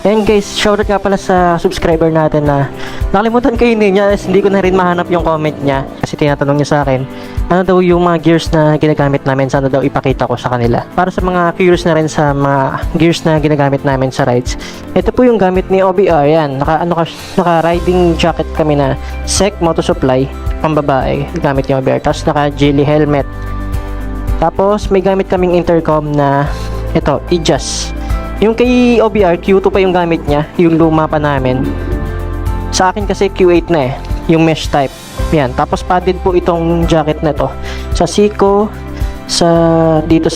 Ayan guys, shoutout nga pala sa subscriber natin na nakalimutan ko yun niya, hindi ko na rin mahanap yung comment niya kasi tinatanong niya sa akin ano daw yung mga gears na ginagamit namin, sana daw ipakita ko sa kanila. Para sa mga curious na rin sa mga gears na ginagamit namin sa rides, ito po yung gamit ni OBR. Yan, naka riding jacket kami na SEC Moto Supply pang babae, gamit yung OBR. Tapos naka jelly helmet. Tapos may gamit kaming intercom na ito, Ijas. Yung kay OBR, Q2 pa yung gamit niya, yung luma pa namin. Sa akin kasi Q8 na yung mesh type. Yan, tapos padded po itong jacket na to sa Seiko, sa dito